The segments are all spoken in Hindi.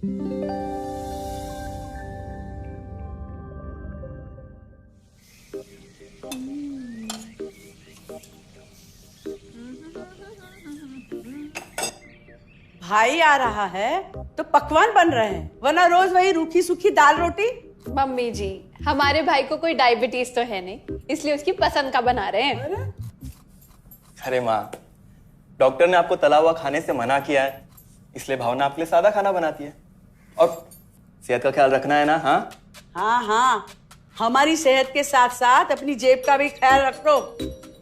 भाई आ रहा है तो पकवान बन रहे हैं, वरना रोज वही रूखी सूखी दाल रोटी। मम्मी जी, हमारे भाई को कोई डायबिटीज तो है नहीं, इसलिए उसकी पसंद का बना रहे हैं। अरे माँ, डॉक्टर ने आपको तला हुआ खाने से मना किया है, इसलिए भावना आपके लिए सादा खाना बनाती है। और सेहत का ख्याल रखना है ना? हाँ हाँ हाँ, हमारी सेहत के साथ साथ अपनी जेब का भी ख्याल रखो,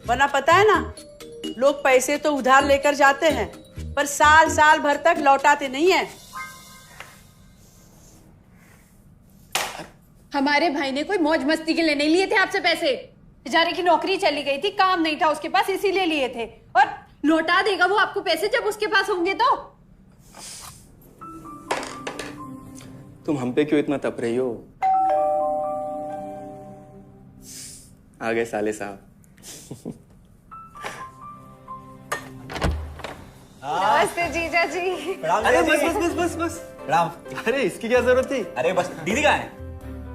वरना पता है ना, लोग पैसे तो उधार लेकर जाते हैं पर साल साल भर तक लौटाते नहीं है। हमारे भाई ने कोई मौज मस्ती के लिए नहीं लिए थे आपसे पैसे। बेचारे की नौकरी चली गई थी, काम नहीं था उसके पास, इसीलिए लिए थे। और लौटा देगा वो आपको पैसे जब उसके पास होंगे तो। तुम हम पे क्यों इतना तप रही हो? आ गए साले साहब। नमस्ते जीजा जी। अरे बस बस बस बस बस प्रणाम। अरे इसकी क्या जरूरत थी? अरे बस दीदी कहाँ है?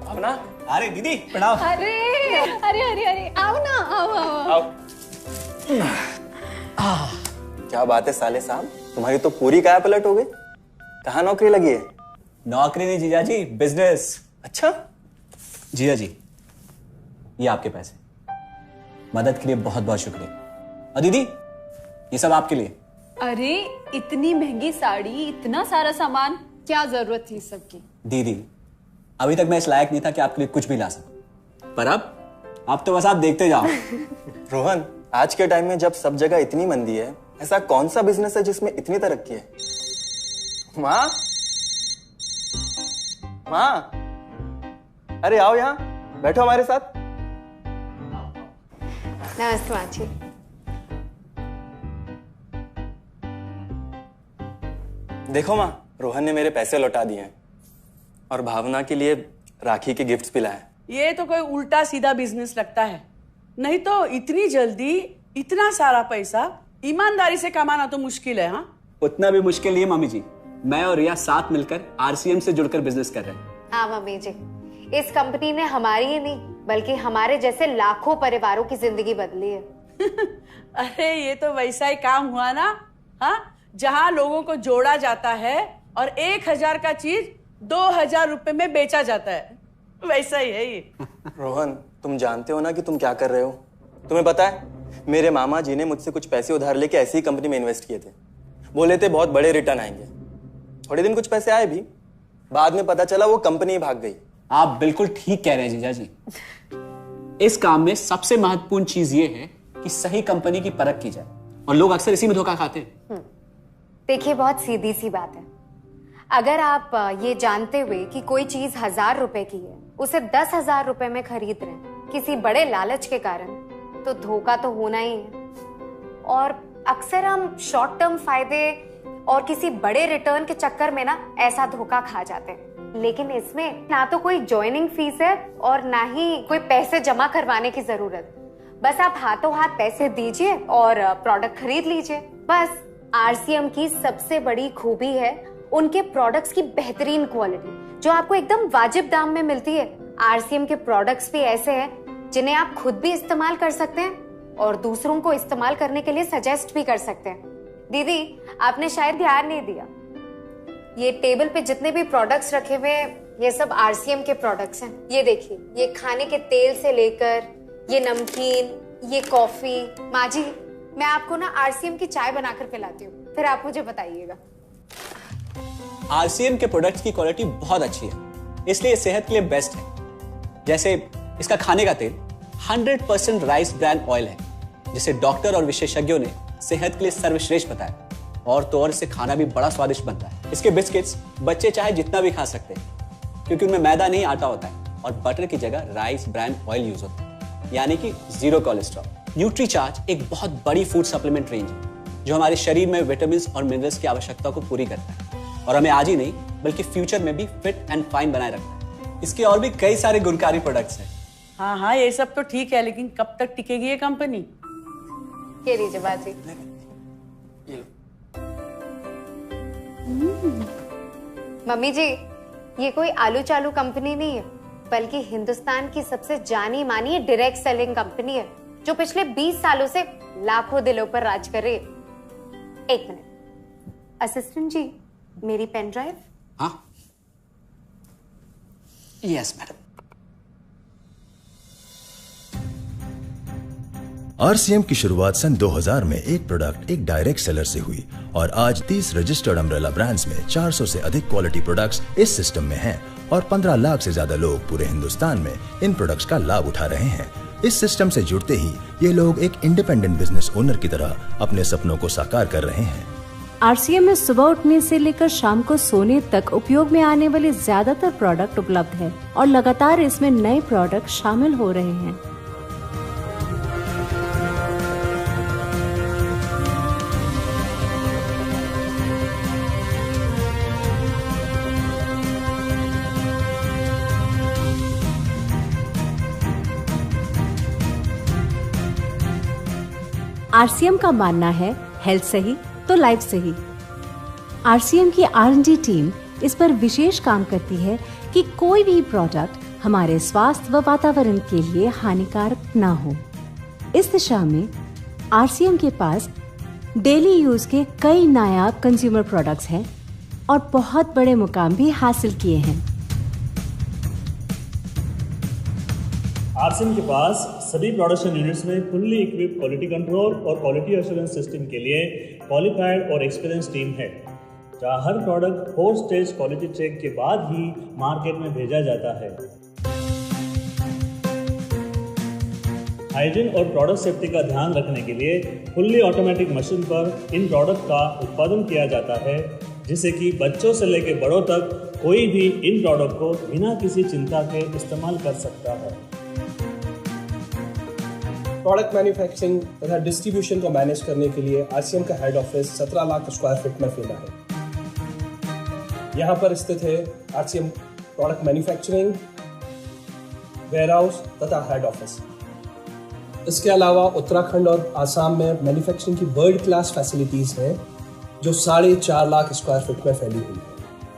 आओ ना। अरे दीदी प्रणाम। अरे अरे अरे अरे आओ ना, आओ आओ। क्या बात है साले साहब, तुम्हारी तो पूरी काया पलट हो गई। कहाँ नौकरी लगी है? नौकरी नहीं जीजा जी, बिजनेस। अच्छा जीजा जी, ये आपके पैसे, मदद के लिए बहुत बहुत शुक्रिया। और दीदी, ये सब आपके लिए। अरे इतनी महंगी साड़ी, इतना सारा सामान, क्या जरूरत थी सबकी? दीदी, अभी तक मैं इस लायक नहीं था कि आपके लिए कुछ भी ला सकूं, पर अब तो बस आप देखते जाओ। रोहन, आज के टाइम में जब सब जगह इतनी मंदी है, ऐसा कौन सा बिजनेस है जिसमें इतनी तरक्की है? माँ, माँ, अरे आओ यहाँ बैठो हमारे साथ। नमस्ते माँ जी। देखो माँ, रोहन ने मेरे पैसे लौटा दिए हैं और भावना के लिए राखी के गिफ्ट्स भी लाए। ये तो कोई उल्टा सीधा बिजनेस लगता है, नहीं तो इतनी जल्दी इतना सारा पैसा ईमानदारी से कमाना तो मुश्किल है। हाँ, उतना भी मुश्किल नहीं है मम्मी जी। मैं और रिया साथ मिलकर आरसीएम से जुड़कर बिजनेस कर रहे हैं। हाँ मम्मी जी, इस कंपनी ने हमारी ही नहीं बल्कि हमारे जैसे लाखों परिवारों की जिंदगी बदली है। अरे ये तो वैसा ही काम हुआ ना, हाँ, जहाँ लोगों को जोड़ा जाता है और 1000 का चीज 2000 रुपए में बेचा जाता है, वैसा ही है ये। रोहन, तुम जानते हो ना कि तुम क्या कर रहे हो? तुम्हें पता है, मेरे मामा जी ने मुझसे कुछ पैसे उधार लेके ऐसी ही कंपनी में इन्वेस्ट किए थे। बोले थे बहुत बड़े रिटर्न आएंगे। थोड़े दिन कुछ पैसे आए भी, बाद में पता चला वो कंपनी ही भाग गई। आप बिल्कुल ठीक कह रहे हैं जीजा जी। इस काम में सबसे महत्वपूर्ण चीज ये है कि सही कंपनी की परख की जाए, और लोग अक्सर इसी में धोखा खाते हैं। देखिए, बहुत सीधी सी बात है। अगर आप ये जानते हुए कि कोई चीज 1000 रुपए की है, उसे 10,000 रुपए में खरीद रहे हैं किसी बड़े लालच के कारण, तो धोखा तो होना ही है। और अक्सर हम शॉर्ट टर्म फायदे और किसी बड़े रिटर्न के चक्कर में ना ऐसा धोखा खा जाते हैं। लेकिन इसमें ना तो कोई ज्वाइनिंग फीस है और ना ही कोई पैसे जमा करवाने की जरूरत। बस आप हाथों हाथ पैसे दीजिए और प्रोडक्ट खरीद लीजिए। बस आरसीएम की सबसे बड़ी खूबी है उनके प्रोडक्ट्स की बेहतरीन क्वालिटी, जो आपको एकदम वाजिब दाम में मिलती है। आरसीएम के प्रोडक्ट्स भी ऐसे हैं जिन्हें आप खुद भी इस्तेमाल कर सकते हैं और दूसरों को इस्तेमाल करने के लिए सजेस्ट भी कर सकते हैं। दीदी, आपने शायद ध्यान नहीं दिया, ये टेबल पे जितने भी प्रोडक्ट्स रखे हुए हैं, ये सब आरसीएम के प्रोडक्ट्स हैं। ये देखिए, ये खाने के तेल से लेकर ये नमकीन, ये कॉफी। माँ जी, मैं आपको ना आरसीएम की चाय बनाकर पिलाती हूँ, फिर आप मुझे बताइएगा। आरसीएम के प्रोडक्ट्स की क्वालिटी बहुत अच्छी है, इसलिए सेहत के लिए बेस्ट है। जैसे इसका खाने का तेल 100% राइस ब्रांड ऑयल है, जिसे डॉक्टर और विशेषज्ञों ने सेहत के लिए सर्वश्रेष्ठ बताया। और तो और इससे खाना भी बड़ा स्वादिष्ट बनता है। इसके बिस्किट्स बच्चे चाहे जितना भी खा सकते हैं, क्योंकि उनमें मैदा नहीं आटा होता है और बटर की जगह राइस ब्रांड ऑयल यूज होता है, यानी कि 0 कोलेस्ट्रॉल। न्यूट्रीचार्ज एक बहुत बड़ी फूड सप्लीमेंट रेंज है जो हमारे शरीर में विटामिन और मिनरल्स की आवश्यकता को पूरी करता है और हमें आज ही नहीं बल्कि फ्यूचर में भी फिट एंड फाइन बनाए रखता है। इसके और भी कई सारे गुणकारी प्रोडक्ट्स हैं। हाँ हाँ, ये सब तो ठीक है, लेकिन कब तक टिकेगी ये कंपनी? ये लीजिए बाजी। ये लो। मम्मी जी, ये कोई आलू चालू कंपनी नहीं है, बल्कि हिंदुस्तान की सबसे जानी मानी डायरेक्ट सेलिंग कंपनी है, जो पिछले 20 सालों से लाखों दिलों पर राज कर रही है। एक मिनट असिस्टेंट जी, मेरी पेन ड्राइव। हाँ, यस मैडम। आरसीएम की शुरुआत सन 2000 में एक प्रोडक्ट एक डायरेक्ट सेलर से हुई और आज 30 रजिस्टर्ड अम्ब्रेला ब्रांड्स में 400 से अधिक क्वालिटी प्रोडक्ट्स इस सिस्टम में हैं और 15 लाख से ज्यादा लोग पूरे हिंदुस्तान में इन प्रोडक्ट्स का लाभ उठा रहे हैं। इस सिस्टम से जुड़ते ही ये लोग एक इंडिपेंडेंट बिजनेस ओनर की तरह अपने सपनों को साकार कर रहे हैं। आरसीएम में सुबह उठने से लेकर शाम को सोने तक उपयोग में आने वाले ज्यादातर प्रोडक्ट उपलब्ध है और लगातार इसमें नए प्रोडक्ट शामिल हो रहे हैं। आरसीएम का मानना है हेल्थ सही तो लाइफ सही। आरसीएम की R&D टीम इस पर विशेष काम करती है कि कोई भी प्रोडक्ट हमारे स्वास्थ्य व वातावरण के लिए हानिकारक ना हो। इस दिशा में आरसीएम के पास डेली यूज के कई नायाब कंज्यूमर प्रोडक्ट्स हैं और बहुत बड़े मुकाम भी हासिल किए हैं। आरसीएम के पास सभी प्रोडक्शन यूनिट्स में फुल्ली इक्विप्ड क्वालिटी कंट्रोल और क्वालिटी एश्योरेंस सिस्टम के लिए क्वालिफाइड और एक्सपीरियंस टीम है, जहां हर प्रोडक्ट 4 स्टेज क्वालिटी चेक के बाद ही मार्केट में भेजा जाता है। हाइजीन और प्रोडक्ट सेफ्टी का ध्यान रखने के लिए फुल्ली ऑटोमेटिक मशीन पर इन प्रोडक्ट का उत्पादन किया जाता है, जिससे कि बच्चों से लेकर बड़ों तक कोई भी इन प्रोडक्ट को बिना किसी चिंता के इस्तेमाल कर सकता है। प्रोडक्ट मैन्युफैक्चरिंग तथा डिस्ट्रीब्यूशन को मैनेज करने के लिए आरसीएम का head office 17 lakh square feet में फैला है। यहाँ पर स्थित है आरसीएम प्रोडक्ट मैन्युफैक्चरिंग, वेयरहाउस तथा हेड ऑफिस। इसके अलावा उत्तराखंड और आसाम में मैन्युफैक्चरिंग की वर्ल्ड क्लास फैसिलिटीज़ हैं, जो 4.5 लाख स्क्वायर फीट में फैली हुई है।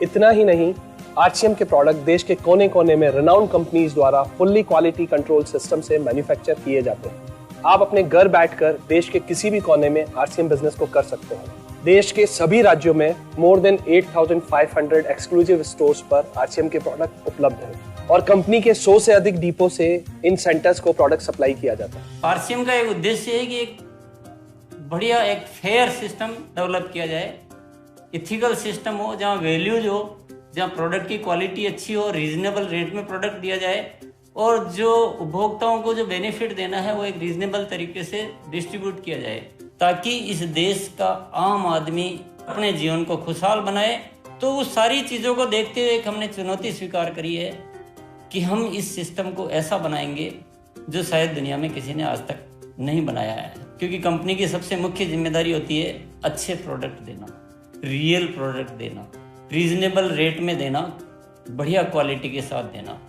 इतना ही नहीं, आरसीएम के प्रोडक्ट देश के कोने कोने में रेनाउंड कंपनीज द्वारा फुल्ली क्वालिटी कंट्रोल सिस्टम से मैन्युफैक्चर किए जाते हैं। आप अपने घर बैठकर देश के किसी भी कोने में आरसीएम बिजनेस को कर सकते हैं। देश के सभी राज्यों में मोर देन 8,500 एक्सक्लूसिव स्टोर्स पर आरसीएम के प्रोडक्ट उपलब्ध हैं और कंपनी के 100 से अधिक डिपो से इन सेंटर्स को प्रोडक्ट सप्लाई किया जाता है। आरसीएम का एक उद्देश्य है कि एक बढ़िया एक फेयर सिस्टम डेवलप किया जाए, इथिकल सिस्टम हो, जहाँ वैल्यूज हो, जहाँ प्रोडक्ट की क्वालिटी अच्छी हो, रीजनेबल रेट में प्रोडक्ट दिया जाए और जो उपभोक्ताओं को जो बेनिफिट देना है वो एक रीजनेबल तरीके से डिस्ट्रीब्यूट किया जाए, ताकि इस देश का आम आदमी अपने जीवन को खुशहाल बनाए। तो उस सारी चीज़ों को देखते हुए एक हमने चुनौती स्वीकार करी है कि हम इस सिस्टम को ऐसा बनाएंगे जो शायद दुनिया में किसी ने आज तक नहीं बनाया है, क्योंकि कंपनी की सबसे मुख्य जिम्मेदारी होती है अच्छे प्रोडक्ट देना, रियल प्रोडक्ट देना, रीजनेबल रेट में देना, बढ़िया क्वालिटी के साथ देना,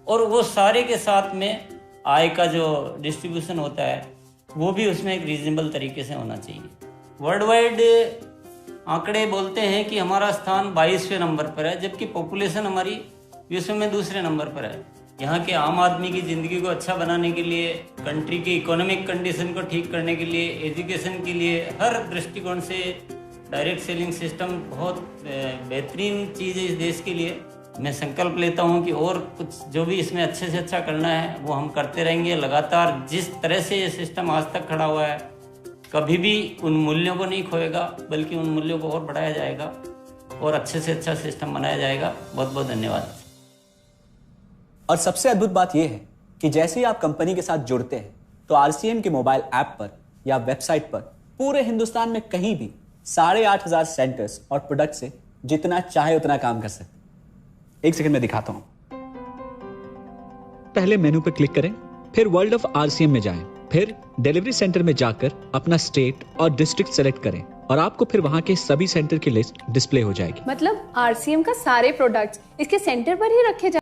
और वो सारे के साथ में आय का जो डिस्ट्रीब्यूशन होता है वो भी उसमें एक रीजनेबल तरीके से होना चाहिए। वर्ल्ड वाइड आंकड़े बोलते हैं कि हमारा स्थान 22वें नंबर पर है, जबकि पॉपुलेशन हमारी विश्व में दूसरे नंबर पर है। यहाँ के आम आदमी की ज़िंदगी को अच्छा बनाने के लिए, कंट्री की इकोनॉमिक कंडीशन को ठीक करने के लिए, एजुकेशन के लिए, हर दृष्टिकोण से डायरेक्ट सेलिंग सिस्टम बहुत बेहतरीन चीज़ है इस देश के लिए। मैं संकल्प लेता हूं कि और कुछ जो भी इसमें अच्छे से अच्छा करना है वो हम करते रहेंगे लगातार। जिस तरह से ये सिस्टम आज तक खड़ा हुआ है, कभी भी उन मूल्यों को नहीं खोएगा, बल्कि उन मूल्यों को और बढ़ाया जाएगा और अच्छे से अच्छा सिस्टम बनाया जाएगा। बहुत बहुत धन्यवाद। और सबसे अद्भुत बात यह है कि जैसे ही आप कंपनी के साथ जुड़ते हैं तो आरसीएम के मोबाइल ऐप पर या वेबसाइट पर पूरे हिंदुस्तान में कहीं भी 8,500 सेंटर्स और प्रोडक्ट से जितना चाहे उतना काम कर सकते हैं। एक सेकंड में दिखाता हूं। पहले मेनू पर क्लिक करें, फिर वर्ल्ड ऑफ आरसीएम में जाएं, फिर डिलीवरी सेंटर में जाकर अपना स्टेट और डिस्ट्रिक्ट सेलेक्ट करें और आपको फिर वहां के सभी सेंटर की लिस्ट डिस्प्ले हो जाएगी। मतलब आरसीएम का सारे प्रोडक्ट्स इसके सेंटर पर ही रखे